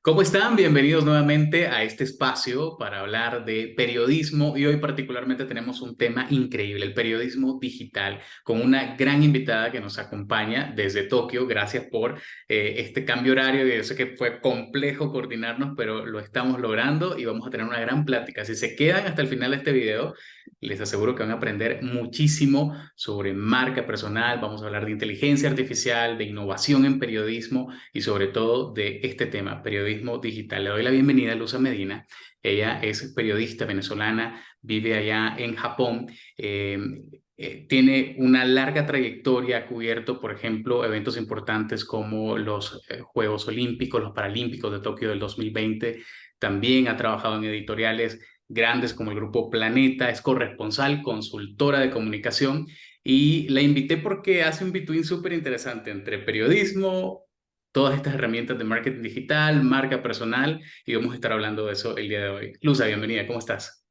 ¿Cómo están? Bienvenidos nuevamente a este espacio para hablar de periodismo y hoy particularmente tenemos un tema increíble, el periodismo digital, con una gran invitada que nos acompaña desde Tokio. Gracias por este cambio horario. Yo sé que fue complejo coordinarnos, pero lo estamos logrando y vamos a tener una gran plática. Si se quedan hasta el final de este video, les aseguro que van a aprender muchísimo sobre marca personal. Vamos a hablar de inteligencia artificial, de innovación en periodismo y sobre todo de este tema, periodismo digital. Le doy la bienvenida a Luza Medina. Ella es periodista venezolana, vive allá en Japón. Tiene una larga trayectoria, ha cubierto, por ejemplo, eventos importantes como los Juegos Olímpicos, los Paralímpicos de Tokio del 2020. También ha trabajado en editoriales grandes como el Grupo Planeta, es corresponsal, consultora de comunicación y la invité porque hace un between súper interesante entre periodismo, todas estas herramientas de marketing digital, marca personal, y vamos a estar hablando de eso el día de hoy. Luza, bienvenida, ¿cómo estás?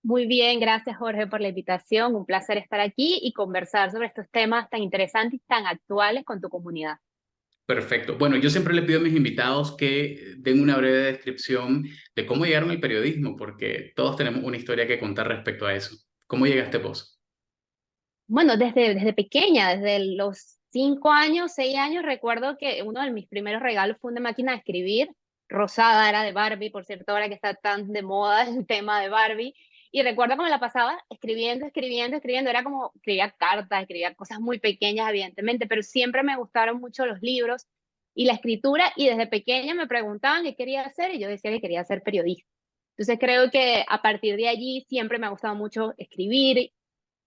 Muy bien, gracias Jorge por la invitación. Un placer estar aquí y conversar sobre estos temas tan interesantes y tan actuales con tu comunidad. Perfecto. Bueno, yo siempre le pido a mis invitados que den una breve descripción de cómo llegaron al periodismo, porque todos tenemos una historia que contar respecto a eso. ¿Cómo llegaste vos? Bueno, desde pequeña, desde los 5 años, 6 años, recuerdo que uno de mis primeros regalos fue una máquina de escribir, rosada, era de Barbie, por cierto, ahora que está tan de moda el tema de Barbie. Y recuerdo que me la pasaba escribiendo, escribiendo, escribiendo. Era como, escribía cartas, escribía cosas muy pequeñas, evidentemente, pero siempre me gustaron mucho los libros y la escritura. Y desde pequeña me preguntaban qué quería hacer y yo decía que quería ser periodista. Entonces creo que a partir de allí siempre me ha gustado mucho escribir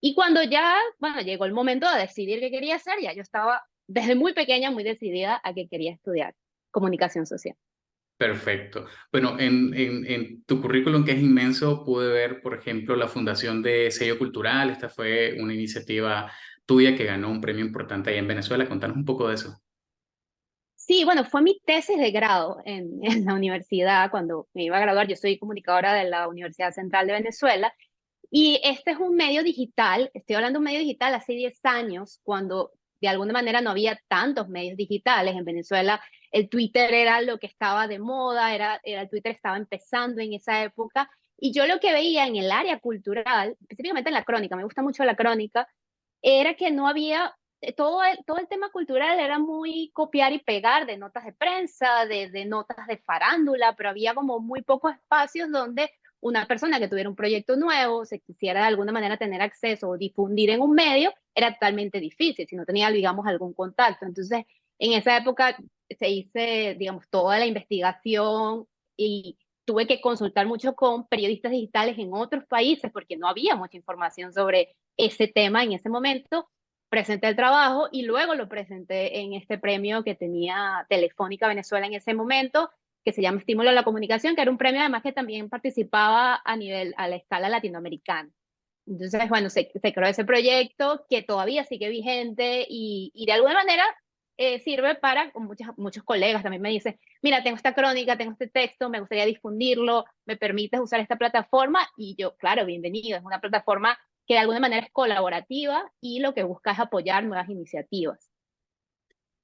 y cuando ya, bueno, llegó el momento de decidir qué quería hacer, ya yo estaba desde muy pequeña muy decidida a que quería estudiar comunicación social. Perfecto. Bueno, en tu currículum, que es inmenso, pude ver, por ejemplo, la fundación de Sello Cultural. Esta fue una iniciativa tuya que ganó un premio importante allá en Venezuela. Contanos un poco de eso. Sí, bueno, fue mi tesis de grado en la universidad cuando me iba a graduar. Yo soy comunicadora de la Universidad Central de Venezuela y este es un medio digital, estoy hablando de un medio digital hace 10 años, cuando de alguna manera no había tantos medios digitales en Venezuela. El Twitter era lo que estaba de moda, el Twitter estaba empezando en esa época. Y yo lo que veía en el área cultural, específicamente en la crónica, me gusta mucho la crónica, era que no había, todo el tema cultural era muy copiar y pegar de notas de prensa, de notas de farándula, pero había como muy pocos espacios donde una persona que tuviera un proyecto nuevo, se quisiera de alguna manera tener acceso o difundir en un medio, era totalmente difícil si no tenía, digamos, algún contacto. Entonces, en esa época se hice, digamos, toda la investigación y tuve que consultar mucho con periodistas digitales en otros países porque no había mucha información sobre ese tema en ese momento. Presenté el trabajo y luego lo presenté en este premio que tenía Telefónica Venezuela en ese momento, que se llama Estímulo a la Comunicación, que era un premio además que también participaba a la escala latinoamericana. Entonces, bueno, se creó ese proyecto que todavía sigue vigente y de alguna manera sirve para, muchos colegas también me dicen, mira, tengo esta crónica, tengo este texto, me gustaría difundirlo, me permites usar esta plataforma y yo, claro, bienvenido, es una plataforma que de alguna manera es colaborativa y lo que busca es apoyar nuevas iniciativas.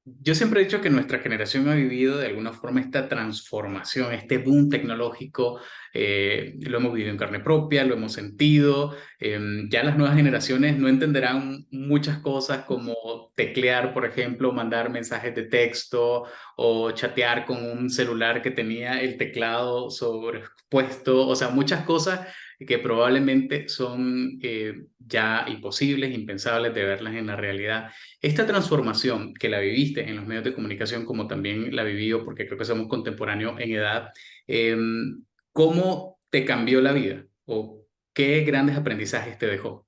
Yo siempre he dicho que nuestra generación ha vivido de alguna forma esta transformación, este boom tecnológico. Lo hemos vivido en carne propia, lo hemos sentido. Ya las nuevas generaciones no entenderán muchas cosas como teclear, por ejemplo, mandar mensajes de texto o chatear con un celular que tenía el teclado sobrepuesto, o sea, muchas cosas que probablemente son ya imposibles, impensables de verlas en la realidad. Esta transformación que la viviste en los medios de comunicación, como también la viví yo, porque creo que somos contemporáneos en edad, eh, ¿cómo te cambió la vida? ¿O qué grandes aprendizajes te dejó?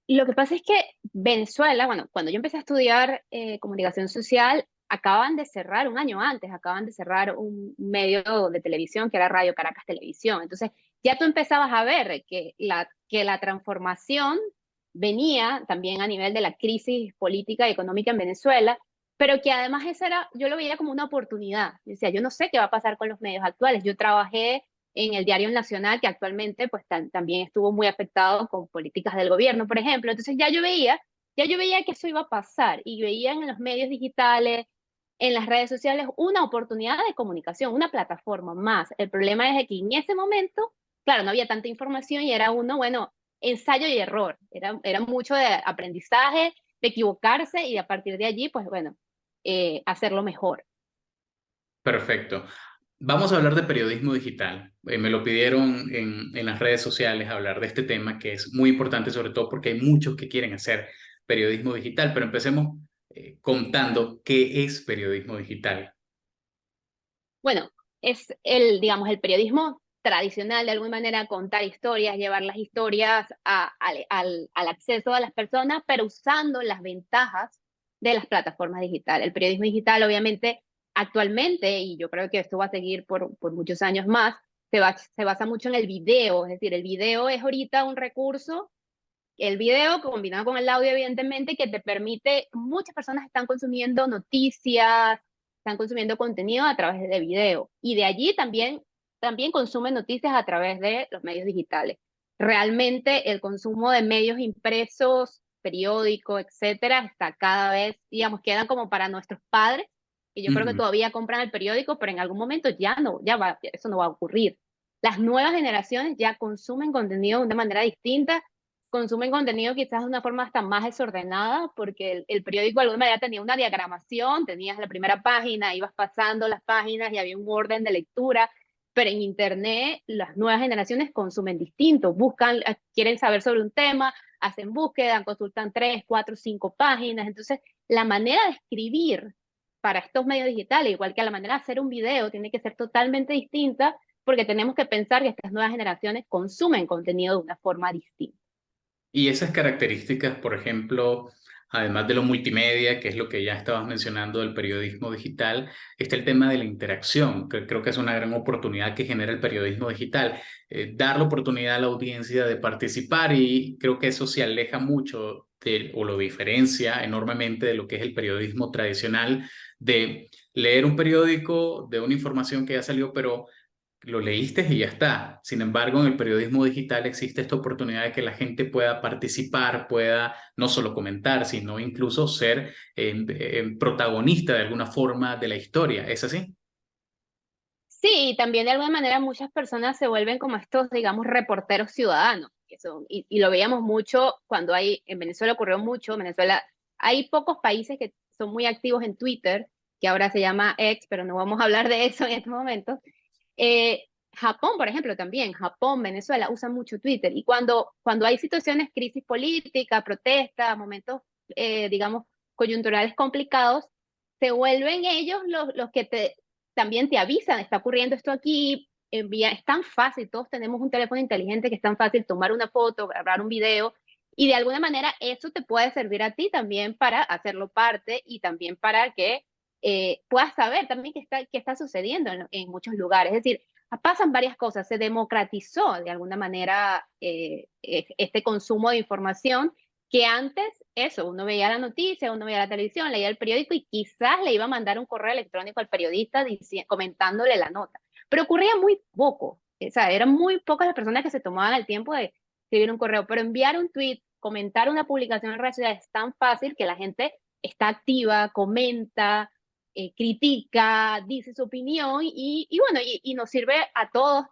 Lo que pasa es que Venezuela, bueno, cuando yo empecé a estudiar comunicación social, acaban de cerrar un año antes, acaban de cerrar un medio de televisión que era Radio Caracas Televisión. Entonces, ya tú empezabas a ver que la transformación venía también a nivel de la crisis política y económica en Venezuela, pero que además esa era, yo lo veía como una oportunidad. Yo decía, yo no sé qué va a pasar con los medios actuales. Yo trabajé en el Diario Nacional, que actualmente pues también estuvo muy afectado con políticas del gobierno, por ejemplo. Entonces ya yo veía que eso iba a pasar y veía en los medios digitales. en las redes sociales una oportunidad de comunicación, una plataforma más. El problema es que en ese momento, claro, no había tanta información y era uno, bueno, ensayo y error. Era mucho de aprendizaje, de equivocarse y a partir de allí, pues bueno, hacerlo mejor. Perfecto. Vamos a hablar de periodismo digital. Me lo pidieron en las redes sociales hablar de este tema que es muy importante, sobre todo porque hay muchos que quieren hacer periodismo digital, pero empecemos contando qué es periodismo digital. Bueno, es el, digamos, el periodismo tradicional, de alguna manera, contar historias, llevar las historias al acceso a las personas, pero usando las ventajas de las plataformas digitales. El periodismo digital, obviamente, actualmente, y yo creo que esto va a seguir por muchos años más, se basa mucho en el video, es decir, el video es ahorita un recurso, el video combinado con el audio, evidentemente, que te permite, muchas personas están consumiendo noticias, están consumiendo contenido a través de video. Y de allí también consumen noticias a través de los medios digitales. Realmente el consumo de medios impresos, periódicos, etcétera, está cada vez, digamos, quedan como para nuestros padres, que yo creo que Ujú. todavía compran el periódico, pero en algún momento ya no, eso no va a ocurrir. Las nuevas generaciones ya consumen contenido de una manera distinta, consumen contenido quizás de una forma hasta más desordenada, porque el periódico de alguna manera tenía una diagramación, tenías la primera página, ibas pasando las páginas y había un orden de lectura, pero en Internet las nuevas generaciones consumen distinto, buscan, quieren saber sobre un tema, hacen búsqueda, consultan 3, 4, 5 páginas, entonces la manera de escribir para estos medios digitales, igual que la manera de hacer un video, tiene que ser totalmente distinta, porque tenemos que pensar que estas nuevas generaciones consumen contenido de una forma distinta. Y esas características, por ejemplo, además de lo multimedia, que es lo que ya estabas mencionando del periodismo digital, está el tema de la interacción, que creo que es una gran oportunidad que genera el periodismo digital. Dar la oportunidad a la audiencia de participar y creo que eso se aleja mucho o lo diferencia enormemente de lo que es el periodismo tradicional, de leer un periódico, de una información que ya salió, pero lo leíste y ya está. Sin embargo, en el periodismo digital existe esta oportunidad de que la gente pueda participar, pueda no solo comentar, sino incluso ser protagonista de alguna forma de la historia. ¿Es así? Sí, y también de alguna manera muchas personas se vuelven como estos, digamos, reporteros ciudadanos, que son, y lo veíamos mucho cuando hay, en Venezuela ocurrió mucho, en Venezuela hay pocos países que son muy activos en Twitter, que ahora se llama X, pero no vamos a hablar de eso en estos momentos. Japón, por ejemplo, también, Japón, Venezuela usan mucho Twitter, y cuando hay situaciones, crisis política, protesta, momentos, digamos, coyunturales complicados, se vuelven ellos los que también te avisan, está ocurriendo esto aquí, es tan fácil, todos tenemos un teléfono inteligente que es tan fácil tomar una foto, grabar un video, y de alguna manera eso te puede servir a ti también para hacerlo parte y también para que puedas saber también qué está sucediendo en muchos lugares. Es decir, pasan varias cosas, se democratizó de alguna manera este consumo de información que antes, eso, uno veía la noticia, uno veía la televisión, leía el periódico y quizás le iba a mandar un correo electrónico al periodista comentándole la nota. Pero ocurría muy poco, o sea, eran muy pocas las personas que se tomaban el tiempo de escribir un correo, pero enviar un tweet, comentar una publicación en redes sociales es tan fácil que la gente está activa, comenta, critica, dice su opinión y bueno, y nos sirve a todos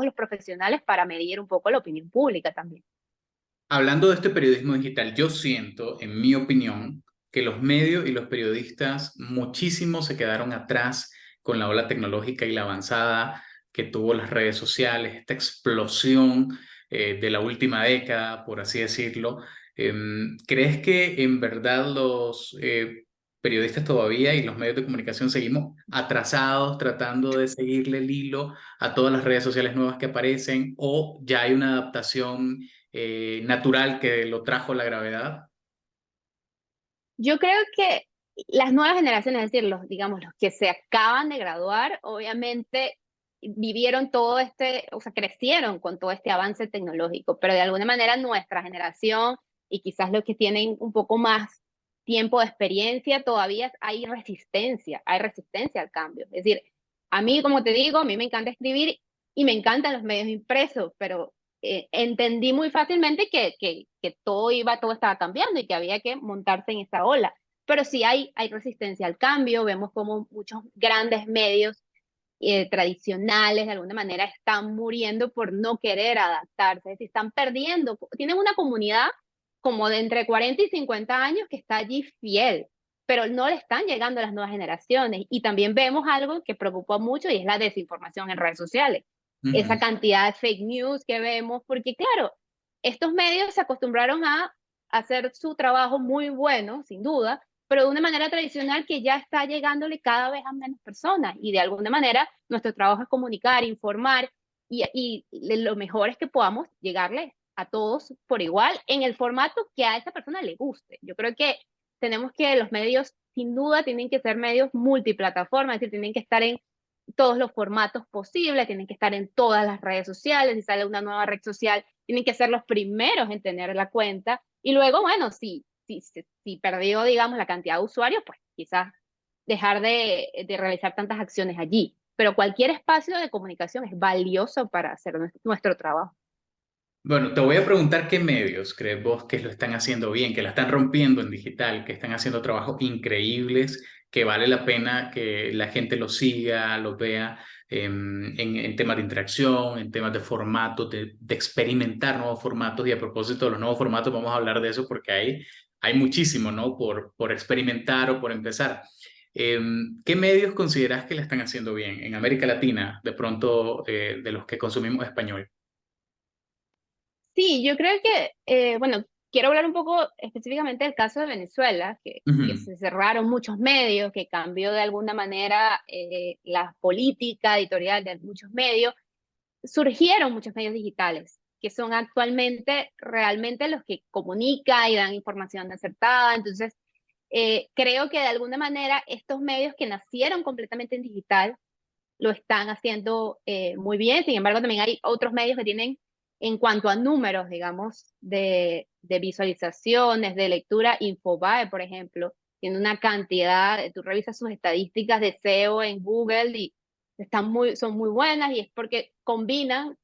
los profesionales para medir un poco la opinión pública también. Hablando de este periodismo digital, yo siento, en mi opinión, que los medios y los periodistas muchísimo se quedaron atrás con la ola tecnológica y la avanzada que tuvo las redes sociales, esta explosión de la última década, por así decirlo. ¿Crees que en verdad los periodistas todavía y los medios de comunicación seguimos atrasados tratando de seguirle el hilo a todas las redes sociales nuevas que aparecen o ya hay una adaptación natural que lo trajo la gravedad? Yo creo que las nuevas generaciones, es decir, digamos, los que se acaban de graduar, obviamente vivieron todo este, o sea, crecieron con todo este avance tecnológico, pero de alguna manera nuestra generación y quizás los que tienen un poco más tiempo de experiencia, todavía hay resistencia al cambio. Es decir, a mí, como te digo, a mí me encanta escribir y me encantan los medios impresos, pero entendí muy fácilmente que todo estaba cambiando y que había que montarse en esa ola. pero sí hay resistencia al cambio, vemos como muchos grandes medios tradicionales de alguna manera están muriendo por no querer adaptarse, es decir, están perdiendo, tienen una comunidad como de entre 40 y 50 años que está allí fiel, pero no le están llegando a las nuevas generaciones. Y también vemos algo que preocupa mucho y es la desinformación en redes sociales. Esa Ujú. cantidad de fake news que vemos, porque claro, estos medios se acostumbraron a hacer su trabajo muy bueno, sin duda, pero de una manera tradicional que ya está llegándole cada vez a menos personas. Y de alguna manera nuestro trabajo es comunicar, informar y lo mejor es que podamos llegarle a todos por igual en el formato que a esa persona le guste. Yo creo que tenemos que los medios, sin duda, tienen que ser medios multiplataformas, es decir, tienen que estar en todos los formatos posibles, tienen que estar en todas las redes sociales, si sale una nueva red social, tienen que ser los primeros en tener la cuenta. Y luego, bueno, si perdió, digamos, la cantidad de usuarios, pues quizás dejar de realizar tantas acciones allí. Pero cualquier espacio de comunicación es valioso para hacer nuestro trabajo. Bueno, te voy a preguntar qué medios crees vos que lo están haciendo bien, que la están rompiendo en digital, que están haciendo trabajos increíbles, que vale la pena que la gente los siga, los vea en temas de interacción, en temas de formatos, de experimentar nuevos formatos. Y a propósito de los nuevos formatos, vamos a hablar de eso porque hay muchísimo, ¿no? Por experimentar o por empezar. ¿Qué medios consideras que la están haciendo bien en América Latina, de pronto de los que consumimos español? Sí, yo creo que, bueno, quiero hablar un poco específicamente del caso de Venezuela, que Ujú. se cerraron muchos medios, que cambió de alguna manera la política editorial de muchos medios. Surgieron muchos medios digitales, que son actualmente realmente los que comunican y dan información acertada. Entonces, creo que de alguna manera estos medios que nacieron completamente en digital lo están haciendo muy bien. Sin embargo, también hay otros medios que tienen, en cuanto a números, digamos, de visualizaciones, de lectura, Infobae, por ejemplo, tiene una cantidad, tú revisas sus estadísticas de SEO en Google y son muy buenas y es porque combinan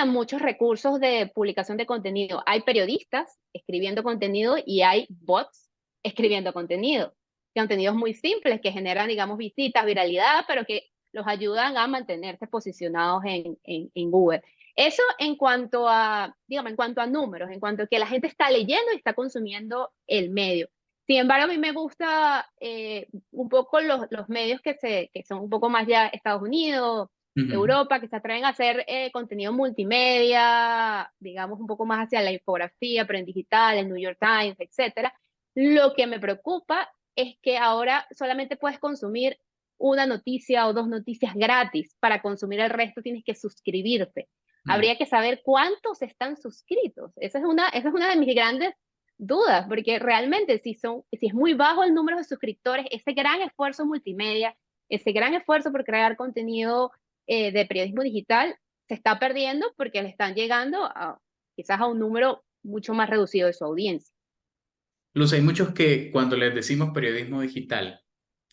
muchos recursos de publicación de contenido. Hay periodistas escribiendo contenido y hay bots escribiendo contenido. Contenidos muy simples que generan, digamos, visitas, viralidad, pero que los ayudan a mantenerse posicionados en Google. Eso en cuanto a, digamos, en cuanto a números, en cuanto a que la gente está leyendo y está consumiendo el medio. Sin embargo, a mí me gusta un poco los medios que son un poco más ya Estados Unidos, Ujú. Europa, que se atreven a hacer contenido multimedia, digamos un poco más hacia la infografía, pero en digital, el New York Times, etcétera. Lo que me preocupa es que ahora solamente puedes consumir una noticia o dos noticias gratis. Para consumir el resto tienes que suscribirte. Mm. Habría que saber cuántos están suscritos. Esa es una de mis grandes dudas, porque realmente si es muy bajo el número de suscriptores, ese gran esfuerzo multimedia, ese gran esfuerzo por crear contenido de periodismo digital se está perdiendo porque le están llegando quizás a un número mucho más reducido de su audiencia. Luz, hay muchos que cuando les decimos periodismo digital,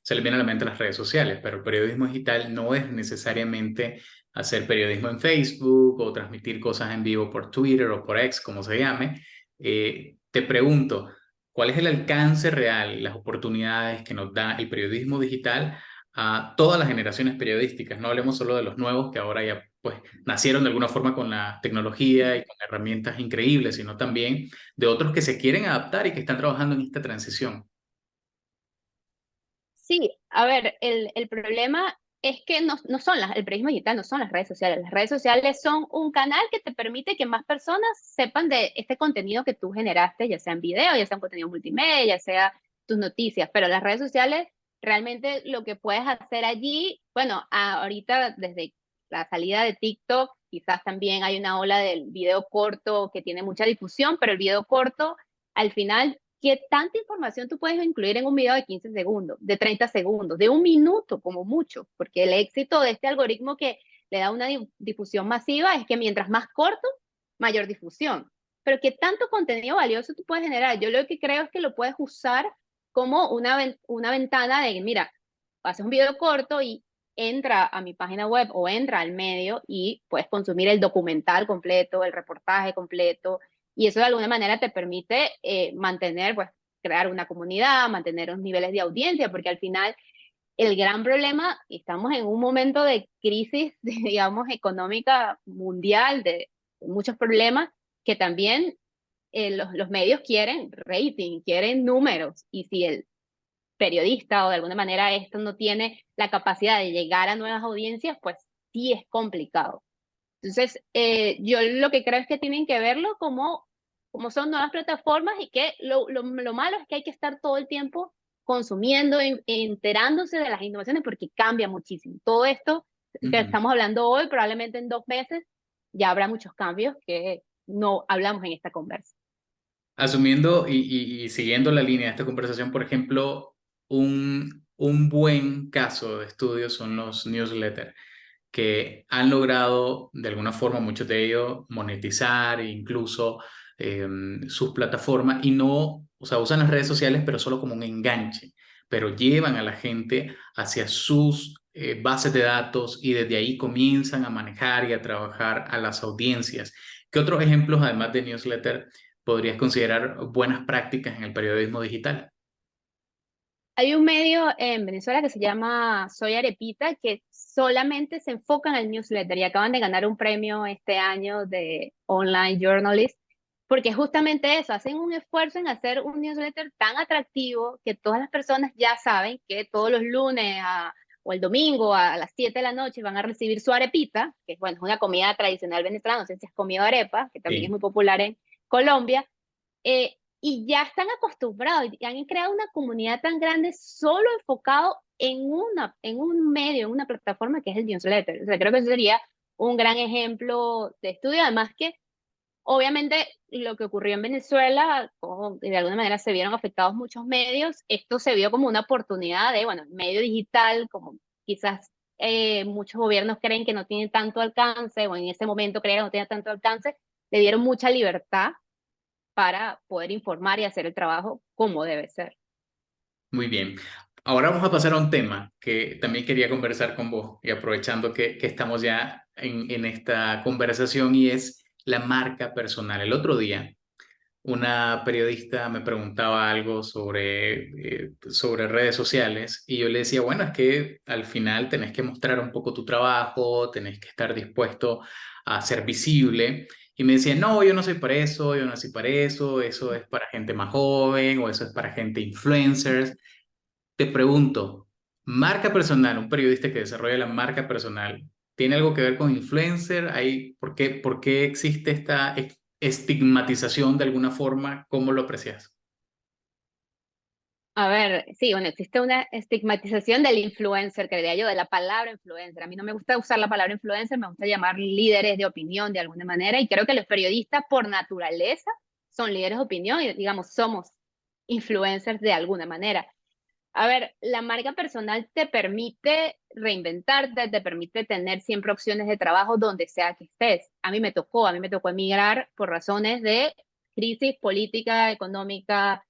se les viene a la mente las redes sociales, pero periodismo digital no es necesariamente hacer periodismo en Facebook o transmitir cosas en vivo por Twitter o por X, como se llame. Te pregunto, ¿cuál es el alcance real, las oportunidades que nos da el periodismo digital a todas las generaciones periodísticas? No hablemos solo de los nuevos que ahora ya pues nacieron de alguna forma con la tecnología y con herramientas increíbles, sino también de otros que se quieren adaptar y que están trabajando en esta transición. Sí, a ver, el problema es que no son el periodismo digital no son las redes sociales. Las redes sociales son un canal que te permite que más personas sepan de este contenido que tú generaste, ya sea en video, ya sea en contenido multimedia, ya sea tus noticias. Pero las redes sociales, realmente lo que puedes hacer allí, bueno, ahorita desde la salida de TikTok, quizás también hay una ola del video corto que tiene mucha difusión, pero el video corto al final, ¿qué tanta información tú puedes incluir en un video de 15 segundos, de 30 segundos, de un minuto como mucho? Porque el éxito de este algoritmo que le da una difusión masiva es que mientras más corto, mayor difusión. Pero ¿qué tanto contenido valioso tú puedes generar? Yo lo que creo es que lo puedes usar como una ventana de, mira, haces un video corto y entra a mi página web o entra al medio y puedes consumir el documental completo, el reportaje completo, y eso de alguna manera te permite mantener, pues, crear una comunidad, mantener los niveles de audiencia, porque al final el gran problema, y estamos en un momento de crisis, digamos, económica mundial, de muchos problemas, que también los medios quieren rating, quieren números, y si el periodista o de alguna manera esto no tiene la capacidad de llegar a nuevas audiencias, pues sí es complicado. Entonces, yo lo que creo es que tienen que verlo como son nuevas plataformas y que lo malo es que hay que estar todo el tiempo consumiendo, enterándose de las innovaciones porque cambia muchísimo. Todo esto que Ujú. estamos hablando hoy, probablemente en 2 meses ya habrá muchos cambios que no hablamos en esta conversa. Asumiendo y siguiendo la línea de esta conversación, por ejemplo, un buen caso de estudio son los newsletters, que han logrado de alguna forma muchos de ellos monetizar incluso sus plataformas y no, o sea, usan las redes sociales pero solo como un enganche, pero llevan a la gente hacia sus bases de datos y desde ahí comienzan a manejar y a trabajar a las audiencias. ¿Qué otros ejemplos, además de newsletter, podrías considerar buenas prácticas en el periodismo digital? Hay un medio en Venezuela que se llama Soy Arepita, que solamente se enfoca en el newsletter y acaban de ganar un premio este año de Online Journalist, porque justamente eso, hacen un esfuerzo en hacer un newsletter tan atractivo que todas las personas ya saben que todos los lunes o el domingo a las 7 de la noche van a recibir su arepita, que bueno, es una comida tradicional venezolana, no sé si has comido arepa, que también es Sí. muy popular en Colombia, y ya están acostumbrados y han creado una comunidad tan grande solo enfocado en un medio, en una plataforma que es el newsletter. O sea, creo que eso sería un gran ejemplo de estudio. Además que, obviamente, lo que ocurrió en Venezuela, como de alguna manera se vieron afectados muchos medios, esto se vio como una oportunidad de, bueno, medio digital, como quizás muchos gobiernos creen que no tiene tanto alcance, o en ese momento creían que no tenía tanto alcance, le dieron mucha libertad para poder informar y hacer el trabajo como debe ser. Muy bien. Ahora vamos a pasar a un tema que también quería conversar con vos y aprovechando que estamos ya en esta conversación y es la marca personal. El otro día una periodista me preguntaba algo sobre redes sociales y yo le decía, bueno, es que al final tenés que mostrar un poco tu trabajo, tenés que estar dispuesto a ser visible. Y me decía, no, yo no soy para eso, yo no soy para eso es para gente más joven o eso es para gente influencers. Te pregunto, marca personal, un periodista que desarrolla la marca personal, ¿tiene algo que ver con influencer? ¿Por qué existe esta estigmatización de alguna forma? ¿Cómo lo aprecias? A ver, sí, bueno, existe una estigmatización del influencer, creería yo, de la palabra influencer. A mí no me gusta usar la palabra influencer, me gusta llamar líderes de opinión de alguna manera, y creo que los periodistas por naturaleza son líderes de opinión y digamos, somos influencers de alguna manera. A ver, la marca personal te permite reinventarte, te permite tener siempre opciones de trabajo donde sea que estés. A mí me tocó emigrar por razones de crisis política, económica,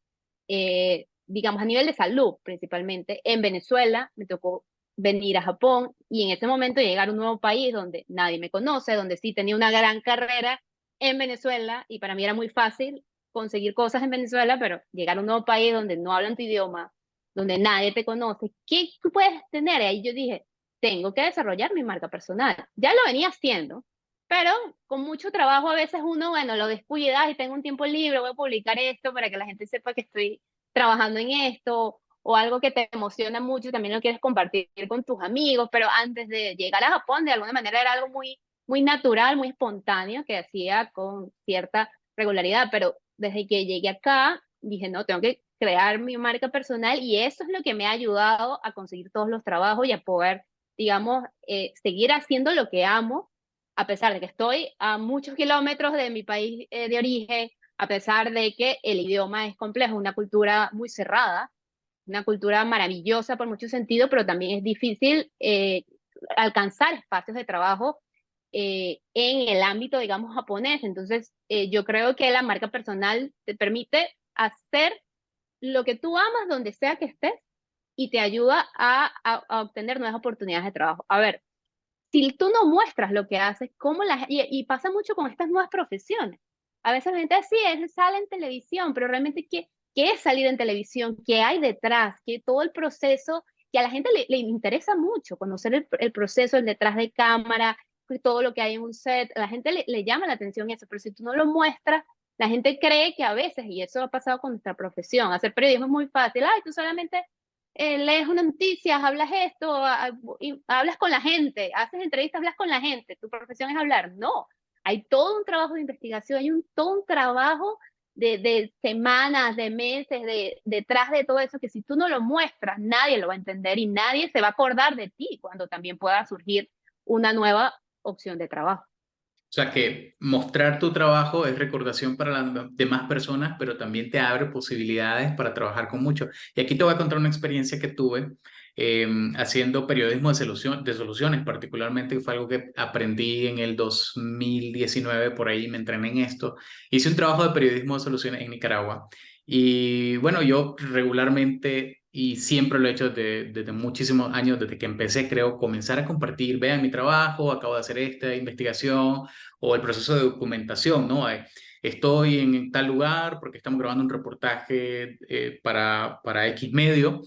digamos a nivel de salud principalmente. En Venezuela me tocó venir a Japón y en ese momento llegar a un nuevo país donde nadie me conoce, donde sí tenía una gran carrera en Venezuela y para mí era muy fácil conseguir cosas en Venezuela, pero llegar a un nuevo país donde no hablan tu idioma, donde nadie te conoce, ¿qué tú puedes tener? Y ahí yo dije, tengo que desarrollar mi marca personal. Ya lo venía haciendo, pero con mucho trabajo a veces uno, bueno, lo descuida y tengo un tiempo libre, voy a publicar esto para que la gente sepa que estoy trabajando en esto, o algo que te emociona mucho y también lo quieres compartir con tus amigos, pero antes de llegar a Japón, de alguna manera era algo muy natural, muy espontáneo, que hacía con cierta regularidad, pero desde que llegué acá, dije, no, tengo que crear mi marca personal y eso es lo que me ha ayudado a conseguir todos los trabajos y a poder, digamos, seguir haciendo lo que amo, a pesar de que estoy a muchos kilómetros de mi país de origen, a pesar de que el idioma es complejo, una cultura muy cerrada, una cultura maravillosa por muchos sentidos, pero también es difícil alcanzar espacios de trabajo en el ámbito, digamos, japonés. Entonces, yo creo que la marca personal te permite hacer lo que tú amas donde sea que estés y te ayuda a obtener nuevas oportunidades de trabajo. A ver, si tú no muestras lo que haces, y pasa mucho con estas nuevas profesiones. A veces la gente sí, él sale en televisión, pero realmente, qué es salir en televisión, qué hay detrás, que todo el proceso, que a la gente le interesa mucho conocer el proceso, el detrás de cámara, todo lo que hay en un set, a la gente le llama la atención eso, pero si tú no lo muestras, la gente cree que a veces, y eso ha pasado con nuestra profesión, hacer periodismo es muy fácil, ay, tú solamente lees unas noticias, hablas esto, y hablas con la gente, haces entrevistas, hablas con la gente, tu profesión es hablar. No, hay todo un trabajo de investigación, hay todo un trabajo de semanas, de meses, detrás de todo eso, que si tú no lo muestras, nadie lo va a entender y nadie se va a acordar de ti cuando también pueda surgir una nueva opción de trabajo. O sea que mostrar tu trabajo es recordación para las demás personas, pero también te abre posibilidades para trabajar con muchos. Y aquí te voy a contar una experiencia que tuve haciendo periodismo de soluciones, particularmente, que fue algo que aprendí en el 2019, por ahí me entrené en esto. Hice un trabajo de periodismo de soluciones en Nicaragua. Y bueno, yo regularmente y siempre lo he hecho desde muchísimos años, desde que empecé, creo, comenzar a compartir, vean mi trabajo, acabo de hacer esta investigación o el proceso de documentación, ¿no? Estoy en tal lugar porque estamos grabando un reportaje para X medio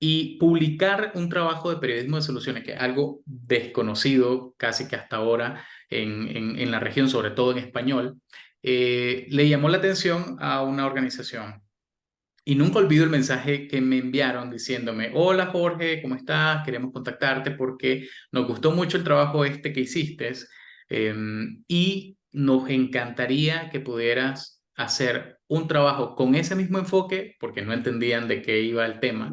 y publicar un trabajo de periodismo de soluciones, que es algo desconocido casi que hasta ahora en la región, sobre todo en español, le llamó la atención a una organización. Y nunca olvido el mensaje que me enviaron diciéndome, hola Jorge, ¿cómo estás? Queremos contactarte porque nos gustó mucho el trabajo este que hiciste y nos encantaría que pudieras hacer un trabajo con ese mismo enfoque, porque no entendían de qué iba el tema,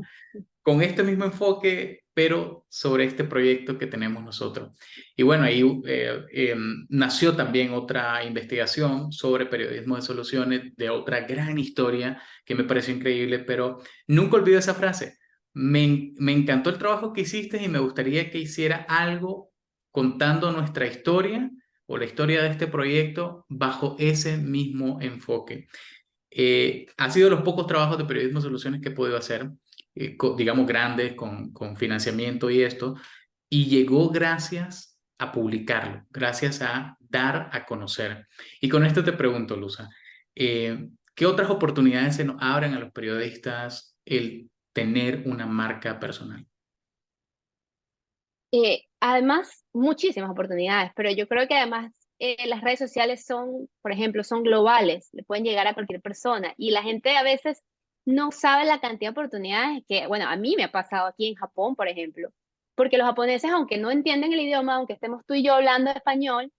con este mismo enfoque, pero sobre este proyecto que tenemos nosotros. Y bueno, ahí nació también otra investigación sobre periodismo de soluciones, de otra gran historia que me pareció increíble, pero nunca olvido esa frase. Me encantó el trabajo que hiciste y me gustaría que hiciera algo contando nuestra historia o la historia de este proyecto bajo ese mismo enfoque. Ha sido de los pocos trabajos de periodismo de soluciones que he podido hacer, digamos, grandes, con financiamiento y esto, y llegó gracias a publicarlo, gracias a dar a conocer. Y con esto te pregunto, Luza, ¿qué otras oportunidades se nos abren a los periodistas el tener una marca personal? Además, muchísimas oportunidades, pero yo creo que además las redes sociales son, por ejemplo, son globales, le pueden llegar a cualquier persona y la gente a veces no sabe la cantidad de oportunidades que, bueno, a mí me ha pasado aquí en Japón, por ejemplo, porque los japoneses, aunque no entienden el idioma, aunque estemos tú y yo hablando español,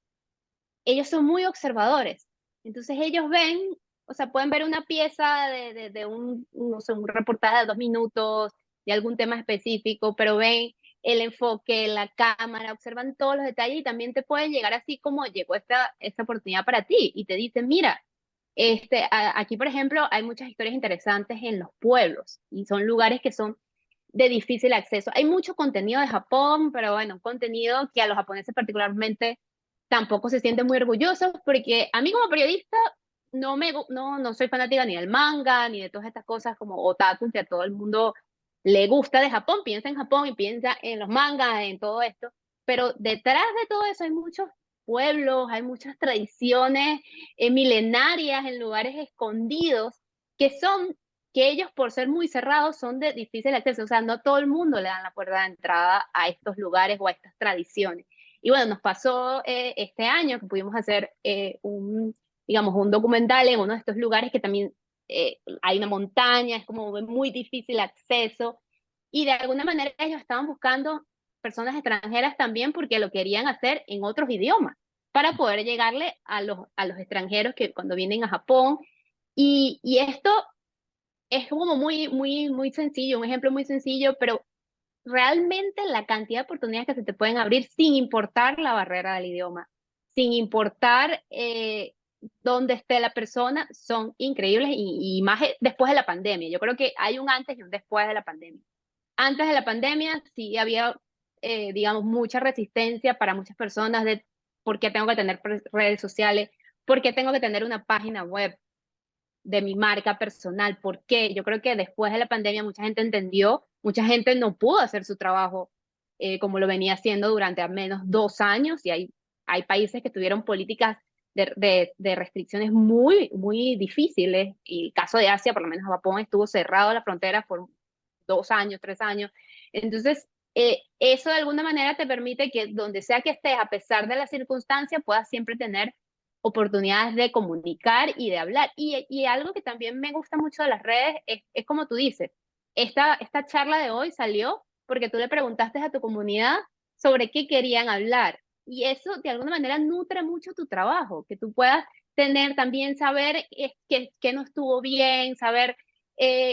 ellos son muy observadores. Entonces ellos ven, o sea, pueden ver una pieza de un, no sé, un reportaje de 2 minutos de algún tema específico, pero ven el enfoque, la cámara, observan todos los detalles y también te pueden llegar así como llegó esta oportunidad para ti y te dicen, mira, aquí por ejemplo hay muchas historias interesantes en los pueblos y son lugares que son de difícil acceso. Hay mucho contenido de Japón, pero bueno, un contenido que a los japoneses particularmente tampoco se sienten muy orgullosos, porque a mí como periodista no soy fanática ni del manga, ni de todas estas cosas como otaku, que a todo el mundo le gusta de Japón, piensa en Japón y piensa en los mangas, en todo esto, pero detrás de todo eso hay muchos pueblos, hay muchas tradiciones milenarias en lugares escondidos que son que ellos por ser muy cerrados son de difícil acceso, o sea, no todo el mundo le dan la puerta de entrada a estos lugares o a estas tradiciones. Y bueno, nos pasó este año que pudimos hacer digamos, un documental en uno de estos lugares que también hay una montaña, es como muy difícil acceso, y de alguna manera ellos estaban buscando personas extranjeras también porque lo querían hacer en otros idiomas, para poder llegarle a los extranjeros que cuando vienen a Japón, y esto es como muy sencillo, un ejemplo muy sencillo, pero realmente la cantidad de oportunidades que se te pueden abrir sin importar la barrera del idioma, sin importar dónde esté la persona, son increíbles y más después de la pandemia. Yo creo que hay un antes y un después de la pandemia. Antes de la pandemia sí había, digamos, mucha resistencia para muchas personas de por qué tengo que tener redes sociales, por qué tengo que tener una página web de mi marca personal. ¿Por qué? Yo creo que después de la pandemia mucha gente entendió, mucha gente no pudo hacer su trabajo como lo venía haciendo durante al menos 2 años y hay países que tuvieron políticas de restricciones muy, muy difíciles. Y el caso de Asia, por lo menos Japón, estuvo cerrado la frontera por 2 años, 3 años. Entonces, eso de alguna manera te permite que donde sea que estés, a pesar de las circunstancias, puedas siempre tener oportunidades de comunicar y de hablar. Y algo que también me gusta mucho de las redes es como tú dices, esta charla de hoy salió porque tú le preguntaste a tu comunidad sobre qué querían hablar. Y eso de alguna manera nutre mucho tu trabajo, que tú puedas tener también saber qué no estuvo bien, saber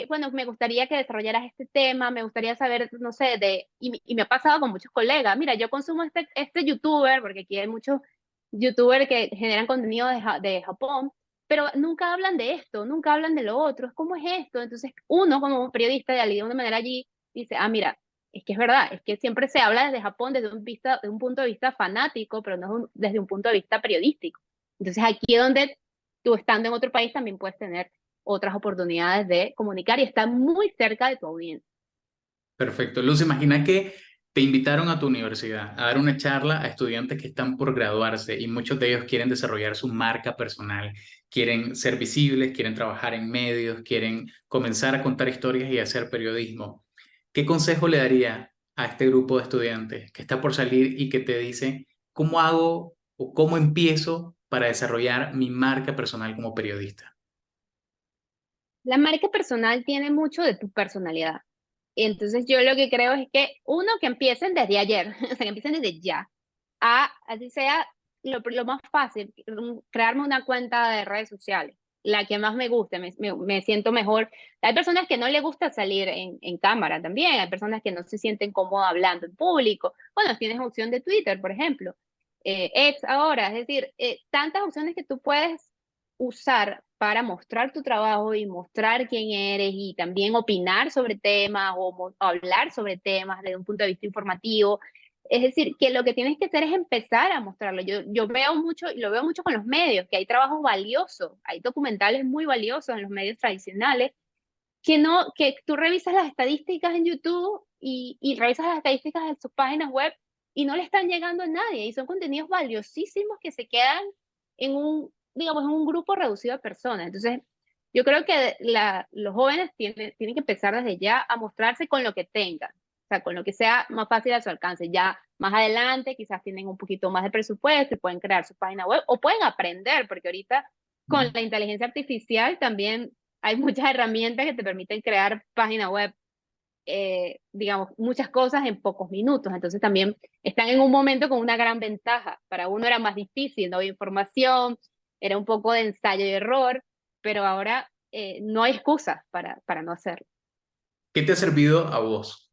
bueno, me gustaría que desarrollaras este tema, me gustaría saber, no sé, y me ha pasado con muchos colegas, mira, yo consumo este youtuber, porque aquí hay muchos youtubers que generan contenido de Japón, pero nunca hablan de esto, nunca hablan de lo otro, ¿cómo es esto? Entonces uno como periodista de alguna manera allí dice, ah, mira, es que es verdad, es que siempre se habla desde Japón desde un punto de vista fanático, pero no desde un punto de vista periodístico. Entonces aquí es donde tú estando en otro país también puedes tener otras oportunidades de comunicar y estar muy cerca de tu audiencia. Perfecto. Luz, imagina que te invitaron a tu universidad a dar una charla a estudiantes que están por graduarse y muchos de ellos quieren desarrollar su marca personal, quieren ser visibles, quieren trabajar en medios, quieren comenzar a contar historias y hacer periodismo. ¿Qué consejo le daría a este grupo de estudiantes que está por salir y que te dice, ¿cómo hago o cómo empiezo para desarrollar mi marca personal como periodista? La marca personal tiene mucho de tu personalidad. Entonces yo lo que creo es que uno, que empiecen desde ayer, o sea, que empiecen desde ya, así sea lo más fácil, crearme una cuenta de redes sociales, la que más me guste, me siento mejor. Hay personas que no les gusta salir en cámara también, hay personas que no se sienten cómodas hablando en público. Bueno, tienes opción de Twitter, por ejemplo, X ahora, es decir, tantas opciones que tú puedes usar para mostrar tu trabajo y mostrar quién eres y también opinar sobre temas o hablar sobre temas desde un punto de vista informativo. Es decir, que lo que tienes que hacer es empezar a mostrarlo. Yo veo mucho, y lo veo mucho con los medios, que hay trabajos valiosos, hay documentales muy valiosos en los medios tradicionales, que no, que tú revisas las estadísticas en YouTube y revisas las estadísticas de sus páginas web y no le están llegando a nadie. Y son contenidos valiosísimos que se quedan en digamos, en un grupo reducido de personas. Entonces, yo creo que los jóvenes tienen que empezar desde ya a mostrarse con lo que tengan, o sea, con lo que sea más fácil a su alcance. Ya más adelante quizás tienen un poquito más de presupuesto y pueden crear su página web o pueden aprender, porque ahorita con la inteligencia artificial también hay muchas herramientas que te permiten crear página web, digamos, muchas cosas en pocos minutos. Entonces también están en un momento con una gran ventaja. Para uno era más difícil, no había información, era un poco de ensayo y error, pero ahora no hay excusas para no hacerlo. ¿Qué te ha servido a vos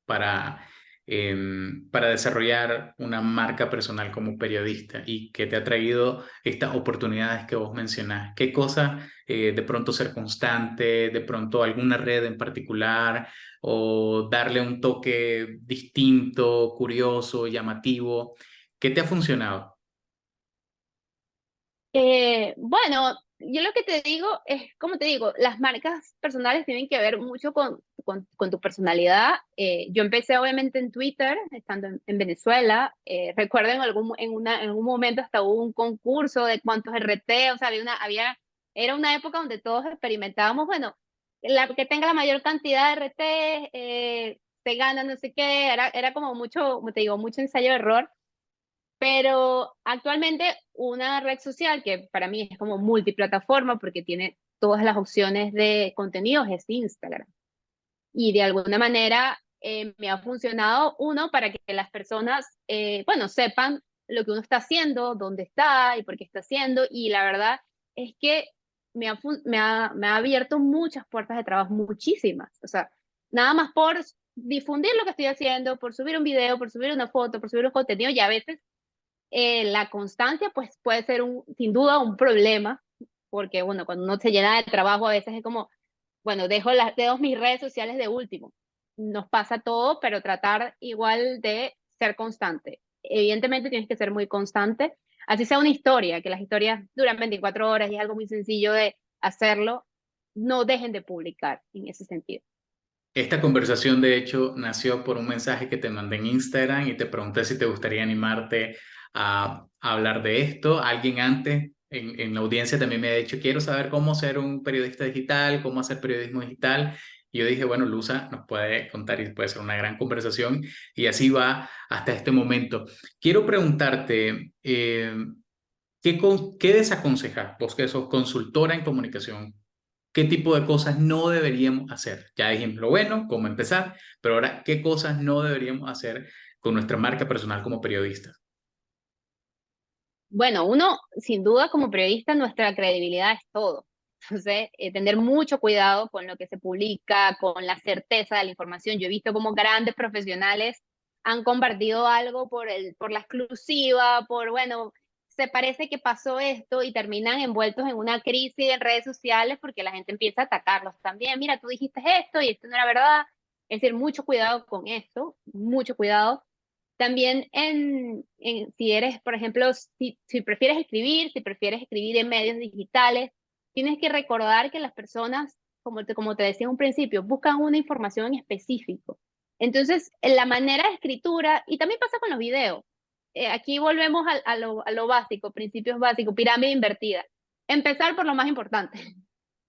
para desarrollar una marca personal como periodista y que te ha traído estas oportunidades que vos mencionás? ¿Qué cosa de pronto ser constante, de pronto alguna red en particular o darle un toque distinto, curioso, llamativo? ¿Qué te ha funcionado? Bueno, yo lo que te digo es, como te digo, las marcas personales tienen que ver mucho con tu personalidad. Yo empecé obviamente en Twitter, estando en Venezuela. Recuerdo en algún momento hasta hubo un concurso de cuántos RT, o sea, era una época donde todos experimentábamos, bueno, la que tenga la mayor cantidad de RT, se gana no sé qué, era como mucho, como te digo, mucho ensayo-error. Pero actualmente una red social que para mí es como multiplataforma porque tiene todas las opciones de contenidos es Instagram. Y de alguna manera me ha funcionado, uno, para que las personas, bueno, sepan lo que uno está haciendo, dónde está y por qué está haciendo. Y la verdad es que me ha abierto muchas puertas de trabajo, muchísimas. O sea, nada más por difundir lo que estoy haciendo, por subir un video, por subir una foto, por subir un contenido, y a veces la constancia pues puede ser sin duda un problema, porque bueno, cuando uno se llena de trabajo a veces es como, bueno, dejo mis redes sociales de último. Nos pasa todo, pero tratar igual de ser constante. Evidentemente tienes que ser muy constante, así sea una historia, que las historias duran 24 horas y es algo muy sencillo de hacerlo, no dejen de publicar en ese sentido. Esta conversación, de hecho, nació por un mensaje que te mandé en Instagram y te pregunté si te gustaría animarte a hablar de esto. Alguien antes en la audiencia también me ha dicho, quiero saber cómo ser un periodista digital, cómo hacer periodismo digital. Y yo dije, bueno, Luza nos puede contar y puede ser una gran conversación. Y así va hasta este momento. Quiero preguntarte, ¿qué desaconsejas vos que sos consultora en comunicación? ¿Qué tipo de cosas no deberíamos hacer? Ya dijimos lo bueno, cómo empezar, pero ahora, ¿qué cosas no deberíamos hacer con nuestra marca personal como periodistas? Bueno, uno, sin duda, como periodista, nuestra credibilidad es todo. Entonces, tener mucho cuidado con lo que se publica, con la certeza de la información. Yo he visto como grandes profesionales han compartido algo por la exclusiva, bueno, se parece que pasó esto y terminan envueltos en una crisis en redes sociales porque la gente empieza a atacarlos también. Mira, tú dijiste esto y esto no era verdad. Es decir, mucho cuidado con esto, mucho cuidado. También si eres, por ejemplo, si si prefieres escribir en medios digitales, tienes que recordar que las personas, como te decía en un principio, buscan una información en específico. Entonces, en la manera de escritura, y también pasa con los videos, aquí volvemos a lo básico, principios básicos, pirámide invertida. Empezar por lo más importante.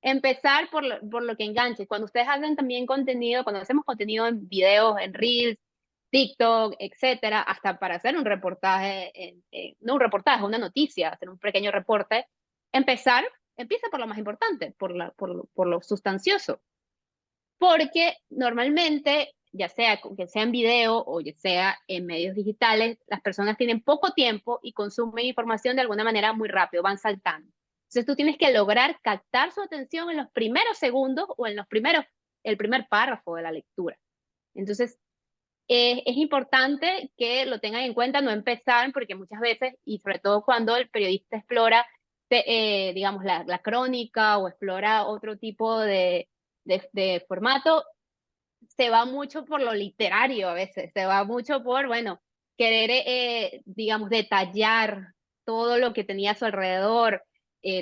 Empezar por lo que enganche. Cuando ustedes hacen también contenido, cuando hacemos contenido en videos, en Reels, TikTok, etcétera, hasta para hacer un reportaje, no un reportaje, una noticia, hacer un pequeño reporte, empezar, empieza por lo más importante, por lo sustancioso, porque normalmente, ya sea que sea en video o ya sea en medios digitales, las personas tienen poco tiempo y consumen información de alguna manera muy rápido, van saltando. Entonces tú tienes que lograr captar su atención en los primeros segundos o en el primer párrafo de la lectura. Entonces, es importante que lo tengan en cuenta, no empezar, porque muchas veces, y sobre todo cuando el periodista explora, digamos, la crónica o explora otro tipo de formato, se va mucho por lo literario a veces, se va mucho por, bueno, querer, digamos, detallar todo lo que tenía a su alrededor.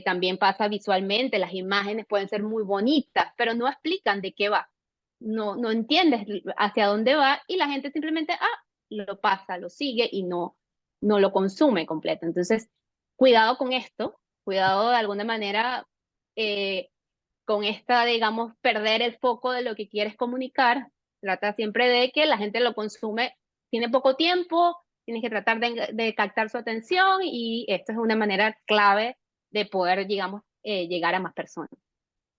También pasa visualmente, las imágenes pueden ser muy bonitas, pero no explican de qué va. No entiendes hacia dónde va y la gente simplemente, lo pasa, lo sigue y no lo consume completo. Entonces, cuidado con esto, cuidado de alguna manera. Con esta, digamos, perder el foco de lo que quieres comunicar. Trata siempre de que la gente lo consume, tiene poco tiempo, tienes que tratar de captar su atención y esto es una manera clave de poder, digamos, llegar a más personas.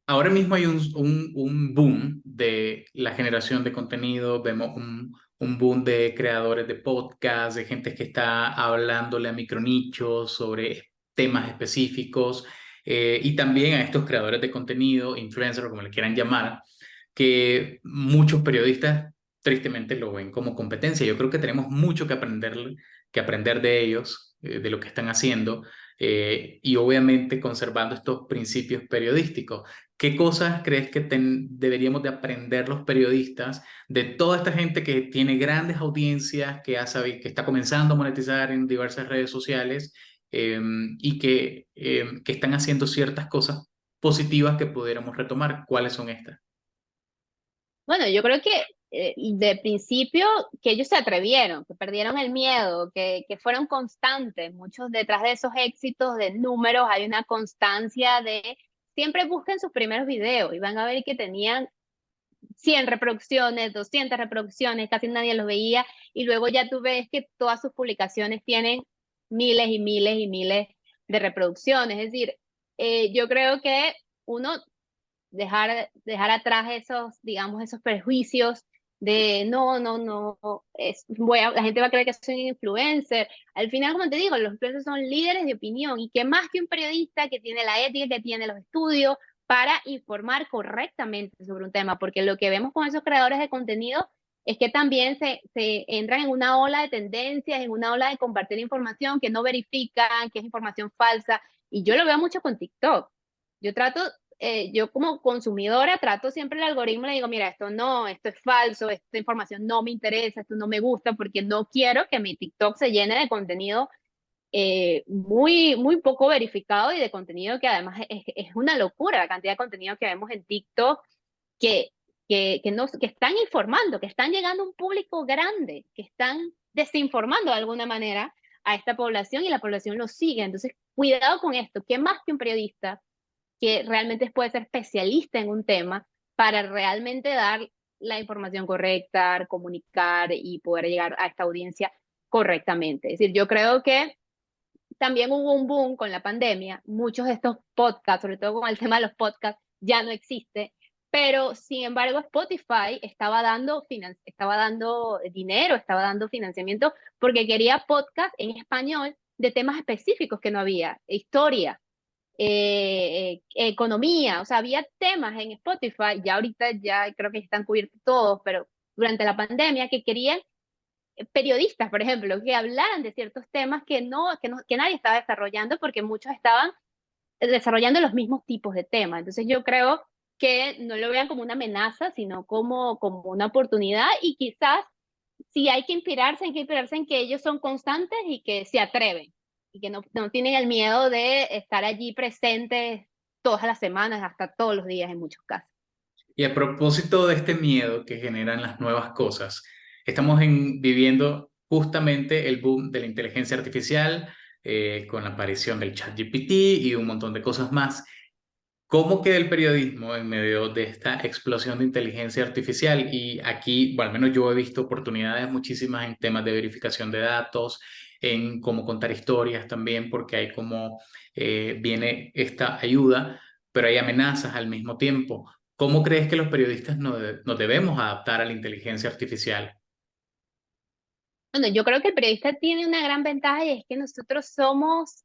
Ahora mismo hay un boom de la generación de contenido, vemos un boom de creadores de podcasts, de gente que está hablándole a micronichos sobre temas específicos, y también a estos creadores de contenido, influencers, o como le quieran llamar, que muchos periodistas tristemente lo ven como competencia. Yo creo que tenemos mucho que aprender de ellos, de lo que están haciendo, y obviamente conservando estos principios periodísticos. ¿Qué cosas crees que deberíamos de aprender los periodistas de toda esta gente que tiene grandes audiencias, que está comenzando a monetizar en diversas redes sociales, y que están haciendo ciertas cosas positivas que pudiéramos retomar? ¿Cuáles son estas? Bueno, yo creo que de principio que ellos se atrevieron, que perdieron el miedo, que fueron constantes. Muchos detrás de esos éxitos de números hay una constancia de siempre busquen sus primeros videos y van a ver que tenían 100 reproducciones, 200 reproducciones, casi nadie los veía, y luego ya tú ves que todas sus publicaciones tienen miles y miles y miles de reproducciones. Es decir, yo creo que uno dejar atrás esos, digamos, esos prejuicios de no, la gente va a creer que soy un influencer. Al final, como te digo, los influencers son líderes de opinión y que más que un periodista que tiene la ética, que tiene los estudios para informar correctamente sobre un tema, porque lo que vemos con esos creadores de contenido es que también se entran en una ola de tendencias, en una ola de compartir información que no verifican, que es información falsa, y yo lo veo mucho con TikTok. Yo como consumidora trato siempre el algoritmo y le digo, mira, esto no, esto es falso, esta información no me interesa, esto no me gusta, porque no quiero que mi TikTok se llene de contenido muy poco verificado y de contenido que además es una locura la cantidad de contenido que vemos en TikTok que, que están informando, que están llegando a un público grande, que están desinformando de alguna manera a esta población y la población lo sigue. Entonces, cuidado con esto, que más que un periodista que realmente puede ser especialista en un tema para realmente dar la información correcta, comunicar y poder llegar a esta audiencia correctamente. Es decir, yo creo que también hubo un boom con la pandemia, muchos de estos podcasts, sobre todo con el tema de los podcasts, ya no existe, pero sin embargo Spotify estaba dando dinero, estaba dando financiamiento porque quería podcasts en español de temas específicos que no había, historia, economía, o sea, había temas en Spotify, ya ahorita ya creo que están cubiertos todos, pero durante la pandemia que querían periodistas, por ejemplo, que hablaran de ciertos temas que nadie estaba desarrollando porque muchos estaban desarrollando los mismos tipos de temas. Entonces yo creo que no lo vean como una amenaza, sino como una oportunidad y quizás si hay que inspirarse en que ellos son constantes y que se atreven y que no tienen el miedo de estar allí presentes todas las semanas, hasta todos los días en muchos casos. Y a propósito de este miedo que generan las nuevas cosas, estamos viviendo justamente el boom de la inteligencia artificial, con la aparición del ChatGPT y un montón de cosas más. ¿Cómo queda el periodismo en medio de esta explosión de inteligencia artificial? Y aquí, bueno, al menos yo he visto oportunidades muchísimas en temas de verificación de datos, en cómo contar historias también, porque hay como viene esta ayuda, pero hay amenazas al mismo tiempo. ¿Cómo crees que los periodistas nos debemos adaptar a la inteligencia artificial? Bueno, yo creo que el periodista tiene una gran ventaja y es que nosotros somos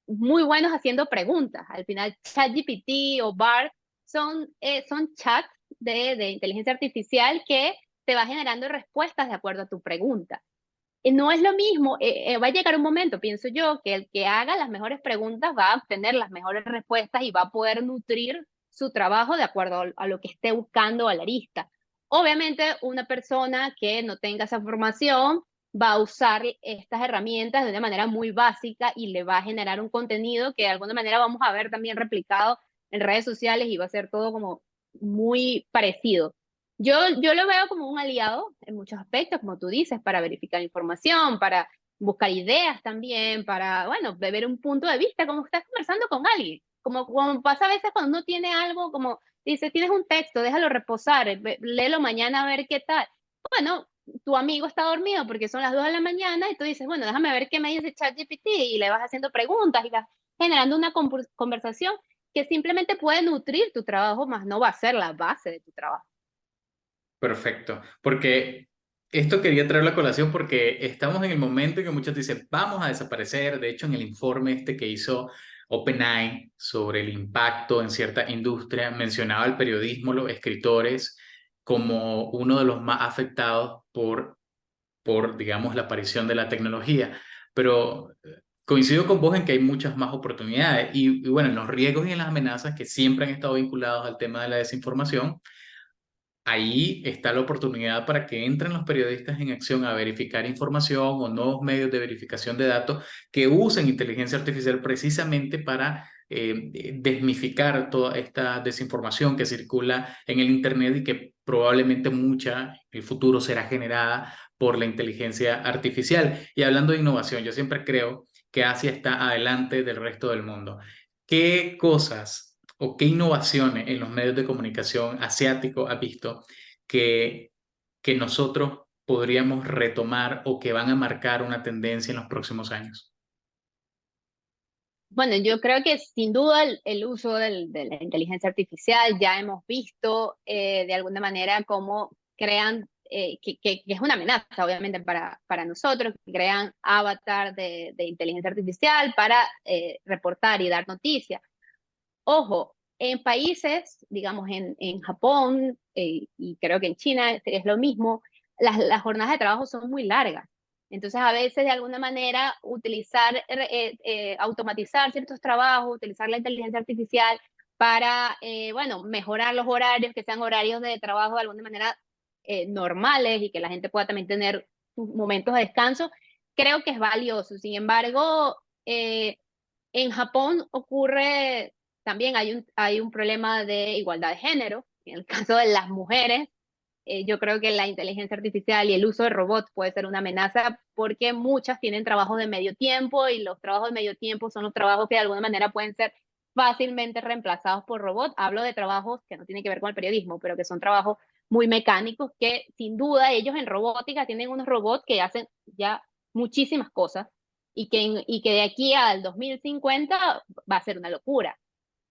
muy buenos haciendo preguntas. Al final, ChatGPT o BART son chats de inteligencia artificial que te va generando respuestas de acuerdo a tu pregunta. No es lo mismo, va a llegar un momento, pienso yo, que el que haga las mejores preguntas va a obtener las mejores respuestas y va a poder nutrir su trabajo de acuerdo a lo que esté buscando al arista. Obviamente, una persona que no tenga esa formación va a usar estas herramientas de una manera muy básica y le va a generar un contenido que de alguna manera vamos a ver también replicado en redes sociales y va a ser todo como muy parecido. Yo lo veo como un aliado en muchos aspectos, como tú dices, para verificar información, para buscar ideas también, para, bueno, beber un punto de vista, como estás conversando con alguien. Como pasa a veces cuando uno tiene algo, como dice, tienes un texto, déjalo reposar, léelo mañana a ver qué tal. Bueno, tu amigo está dormido porque son las 2 de la mañana y tú dices, bueno, déjame ver qué me dice ChatGPT y le vas haciendo preguntas y vas generando una conversación que simplemente puede nutrir tu trabajo, más no va a ser la base de tu trabajo. Perfecto, porque esto quería traer la colación porque estamos en el momento en que muchos dicen, vamos a desaparecer. De hecho, en el informe este que hizo OpenAI sobre el impacto en cierta industria, mencionaba el periodismo, los escritores, como uno de los más afectados digamos, la aparición de la tecnología. Pero coincido con vos en que hay muchas más oportunidades y bueno, en los riesgos y en las amenazas que siempre han estado vinculados al tema de la desinformación. Ahí está la oportunidad para que entren los periodistas en acción a verificar información o nuevos medios de verificación de datos que usen inteligencia artificial precisamente para desmitificar toda esta desinformación que circula en el Internet y que probablemente mucha en el futuro será generada por la inteligencia artificial. Y hablando de innovación, yo siempre creo que Asia está adelante del resto del mundo. ¿Qué cosas o qué innovaciones en los medios de comunicación asiáticos has visto que, que nosotros podríamos retomar o que van a marcar una tendencia en los próximos años? Bueno, yo creo que sin duda el uso de la inteligencia artificial, ya hemos visto de alguna manera cómo crean, que es una amenaza obviamente para nosotros, que crean avatar de inteligencia artificial para reportar y dar noticias. Ojo, en países, digamos en Japón y creo que en China es lo mismo, las jornadas de trabajo son muy largas. Entonces, a veces, de alguna manera, automatizar ciertos trabajos, utilizar la inteligencia artificial para, bueno, mejorar los horarios, que sean horarios de trabajo de alguna manera normales y que la gente pueda también tener sus momentos de descanso, creo que es valioso. Sin embargo, en Japón ocurre también hay un problema de igualdad de género. En el caso de las mujeres, Yo creo que la inteligencia artificial y el uso de robots puede ser una amenaza porque muchas tienen trabajos de medio tiempo y los trabajos de medio tiempo son los trabajos que de alguna manera pueden ser fácilmente reemplazados por robots. Hablo de trabajos que no tienen que ver con el periodismo, pero que son trabajos muy mecánicos que sin duda ellos en robótica tienen unos robots que hacen ya muchísimas cosas y que de aquí al 2050 va a ser una locura.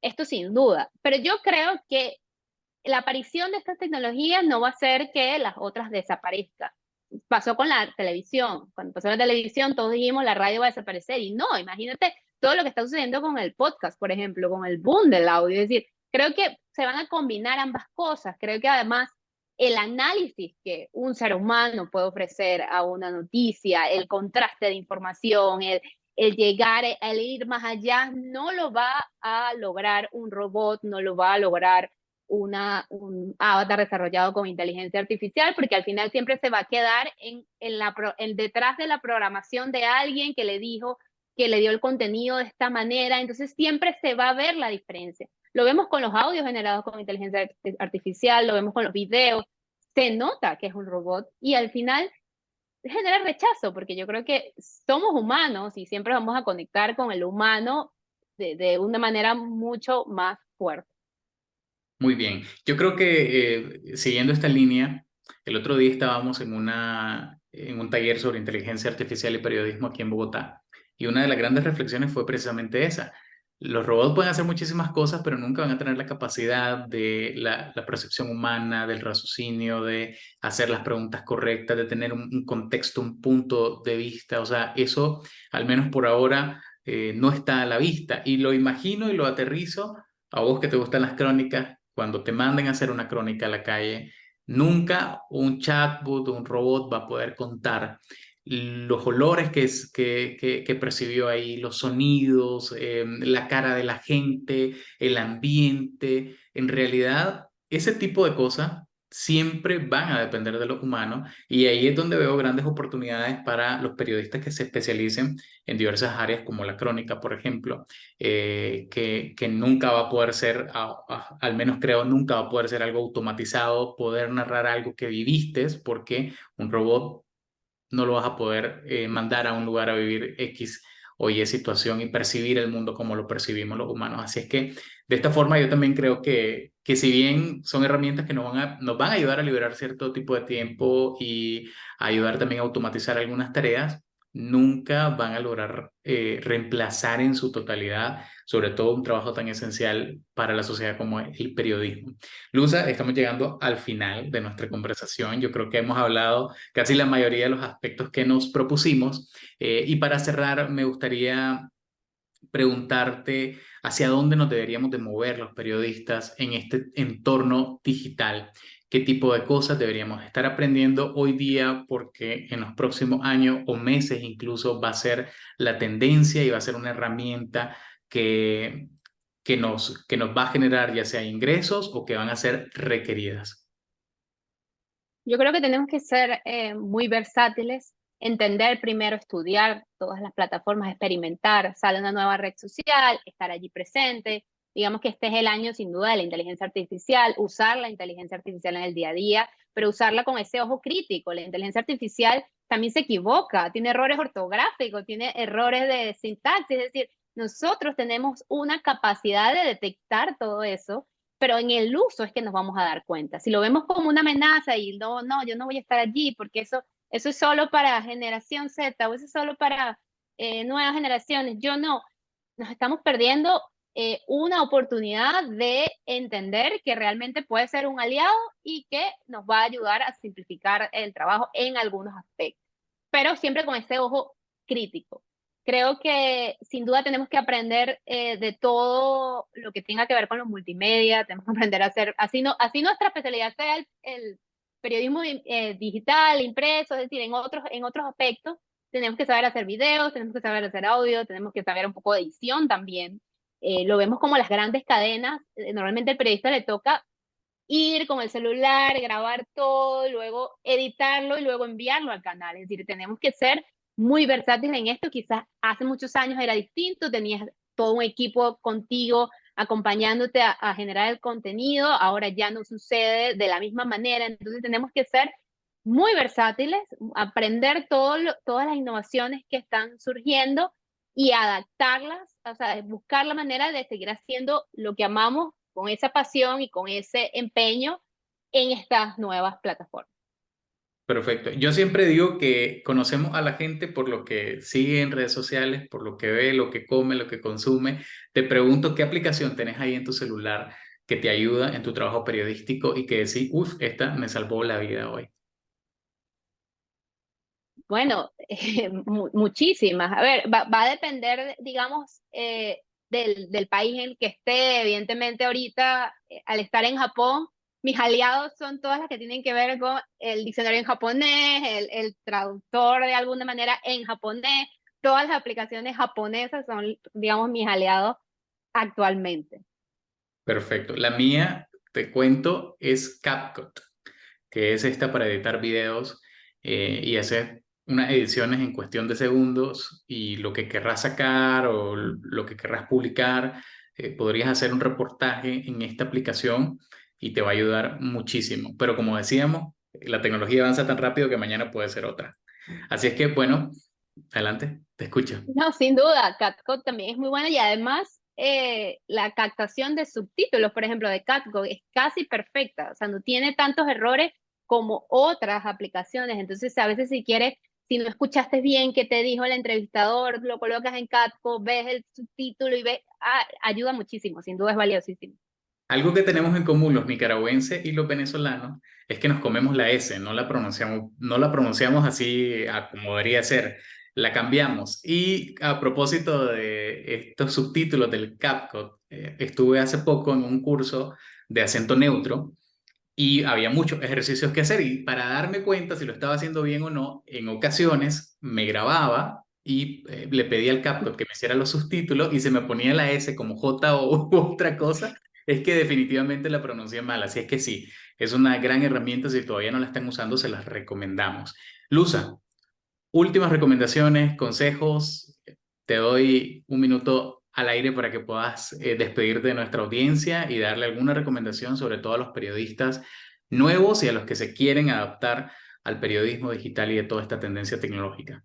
Esto sin duda. Pero yo creo que la aparición de estas tecnologías no va a hacer que las otras desaparezcan. Pasó con la televisión. Cuando pasó la televisión, todos dijimos la radio va a desaparecer. Y no, imagínate todo lo que está sucediendo con el podcast, por ejemplo, con el boom del audio. Es decir, creo que se van a combinar ambas cosas. Creo que además el análisis que un ser humano puede ofrecer a una noticia, el contraste de información, el llegar, el ir más allá, no lo va a lograr un robot, no lo va a lograr un avatar desarrollado con inteligencia artificial, porque al final siempre se va a quedar detrás de la programación de alguien que le dijo, que le dio el contenido de esta manera, entonces siempre se va a ver la diferencia. Lo vemos con los audios generados con inteligencia artificial, lo vemos con los videos, se nota que es un robot y al final genera rechazo, porque yo creo que somos humanos y siempre vamos a conectar con el humano de una manera mucho más fuerte. Muy bien. Yo creo que siguiendo esta línea, el otro día estábamos en un taller sobre inteligencia artificial y periodismo aquí en Bogotá, y una de las grandes reflexiones fue precisamente esa. Los robots pueden hacer muchísimas cosas, pero nunca van a tener la capacidad de la percepción humana, del raciocinio, de hacer las preguntas correctas, de tener un contexto, un punto de vista. O sea, eso, al menos por ahora, no está a la vista. Y lo imagino y lo aterrizo a vos que te gustan las crónicas, cuando te manden a hacer una crónica a la calle, nunca un chatbot o un robot va a poder contar los olores que percibió ahí, los sonidos, la cara de la gente, el ambiente. En realidad, ese tipo de cosas siempre van a depender de los humanos y ahí es donde veo grandes oportunidades para los periodistas que se especialicen en diversas áreas como la crónica, por ejemplo, que nunca va a poder ser, al menos creo, nunca va a poder ser algo automatizado, poder narrar algo que viviste, porque un robot no lo vas a poder mandar a un lugar a vivir X o Y situación y percibir el mundo como lo percibimos los humanos. Así es que de esta forma yo también creo que si bien son herramientas que nos van a ayudar a liberar cierto tipo de tiempo y a ayudar también a automatizar algunas tareas, nunca van a lograr reemplazar en su totalidad, sobre todo un trabajo tan esencial para la sociedad como es el periodismo. Luza, estamos llegando al final de nuestra conversación. Yo creo que hemos hablado casi la mayoría de los aspectos que nos propusimos. Y para cerrar, me gustaría preguntarte hacia dónde nos deberíamos de mover los periodistas en este entorno digital. ¿Qué tipo de cosas deberíamos estar aprendiendo hoy día? Porque en los próximos años o meses incluso va a ser la tendencia y va a ser una herramienta que, que nos va a generar ya sea ingresos o que van a ser requeridas. Yo creo que tenemos que ser muy versátiles, entender primero, estudiar todas las plataformas, experimentar, sale una nueva red social, estar allí presente. Digamos que este es el año sin duda de la inteligencia artificial, usar la inteligencia artificial en el día a día, pero usarla con ese ojo crítico. La inteligencia artificial también se equivoca, tiene errores ortográficos, tiene errores de sintaxis, es decir, nosotros tenemos una capacidad de detectar todo eso, pero en el uso es que nos vamos a dar cuenta. Si lo vemos como una amenaza y no, no, yo no voy a estar allí porque eso es solo para generación Z o eso es solo para nuevas generaciones, yo no, nos estamos perdiendo una oportunidad de entender que realmente puede ser un aliado y que nos va a ayudar a simplificar el trabajo en algunos aspectos, pero siempre con ese ojo crítico. Creo que sin duda tenemos que aprender de todo lo que tenga que ver con los multimedia, tenemos que aprender a hacer, así nuestra especialidad sea el periodismo digital, impreso, es decir, en otros aspectos, tenemos que saber hacer videos, tenemos que saber hacer audio, tenemos que saber un poco de edición también. Lo vemos como las grandes cadenas, normalmente al periodista le toca ir con el celular, grabar todo, luego editarlo y luego enviarlo al canal. Es decir, tenemos que ser muy versátiles en esto. Quizás hace muchos años era distinto, tenías todo un equipo contigo acompañándote a generar el contenido, ahora ya no sucede de la misma manera, entonces tenemos que ser muy versátiles, aprender todas las innovaciones que están surgiendo y adaptarlas, o sea, buscar la manera de seguir haciendo lo que amamos con esa pasión y con ese empeño en estas nuevas plataformas. Perfecto. Yo siempre digo que conocemos a la gente por lo que sigue en redes sociales, por lo que ve, lo que come, lo que consume. Te pregunto qué aplicación tenés ahí en tu celular que te ayuda en tu trabajo periodístico y que decís, uff, esta me salvó la vida hoy. Bueno, muchísimas. A ver, va a depender, digamos, del país en el que esté. Evidentemente, ahorita, al estar en Japón, mis aliados son todas las que tienen que ver con el diccionario en japonés, el traductor de alguna manera en japonés. Todas las aplicaciones japonesas son, digamos, mis aliados actualmente. Perfecto. La mía, te cuento, es CapCut, que es esta para editar videos y hacer unas ediciones en cuestión de segundos y lo que querrás sacar o lo que querrás publicar, podrías hacer un reportaje en esta aplicación y te va a ayudar muchísimo. Pero como decíamos, la tecnología avanza tan rápido que mañana puede ser otra. Así es que, bueno, adelante, te escucho. No, sin duda, CatCo también es muy buena y además la captación de subtítulos, por ejemplo, de CatCo es casi perfecta, o sea, no tiene tantos errores como otras aplicaciones. Entonces, a veces si quieres, si no escuchaste bien qué te dijo el entrevistador, lo colocas en CatCo, ves el subtítulo y ves, ayuda muchísimo, sin duda es valiosísimo. Algo que tenemos en común los nicaragüenses y los venezolanos es que nos comemos la S, no la pronunciamos así como debería ser, la cambiamos. Y a propósito de estos subtítulos del CapCut, estuve hace poco en un curso de acento neutro y había muchos ejercicios que hacer y para darme cuenta si lo estaba haciendo bien o no, en ocasiones me grababa y le pedía al CapCut que me hiciera los subtítulos y se me ponía la S como J o u otra cosa, es que definitivamente la pronuncié mal, así es que sí, es una gran herramienta, si todavía no la están usando, se las recomendamos. Luza, últimas recomendaciones, consejos, te doy un minuto al aire para que puedas despedirte de nuestra audiencia y darle alguna recomendación, sobre todo a los periodistas nuevos y a los que se quieren adaptar al periodismo digital y de toda esta tendencia tecnológica.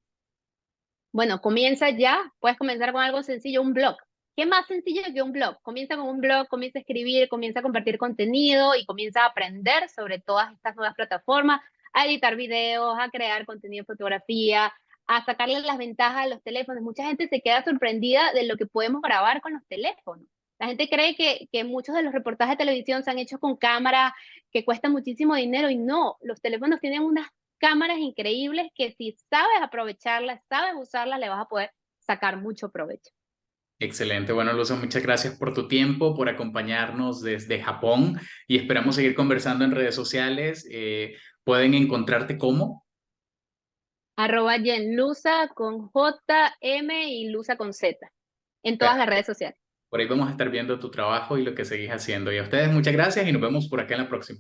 Bueno, comienza ya, puedes comenzar con algo sencillo, un blog. ¿Qué más sencillo que un blog? Comienza con un blog, comienza a escribir, comienza a compartir contenido y comienza a aprender sobre todas estas nuevas plataformas, a editar videos, a crear contenido de fotografía, a sacarle las ventajas a los teléfonos. Mucha gente se queda sorprendida de lo que podemos grabar con los teléfonos. La gente cree que muchos de los reportajes de televisión se han hecho con cámaras que cuestan muchísimo dinero y no, los teléfonos tienen unas cámaras increíbles que si sabes aprovecharlas, sabes usarlas, le vas a poder sacar mucho provecho. Excelente. Bueno, Luza, muchas gracias por tu tiempo, por acompañarnos desde Japón y esperamos seguir conversando en redes sociales. Pueden encontrarte como. @Yenlusa con J, M y Lusa con Z en todas las redes sociales. Por ahí vamos a estar viendo tu trabajo y lo que seguís haciendo. Y a ustedes muchas gracias y nos vemos por acá en la próxima.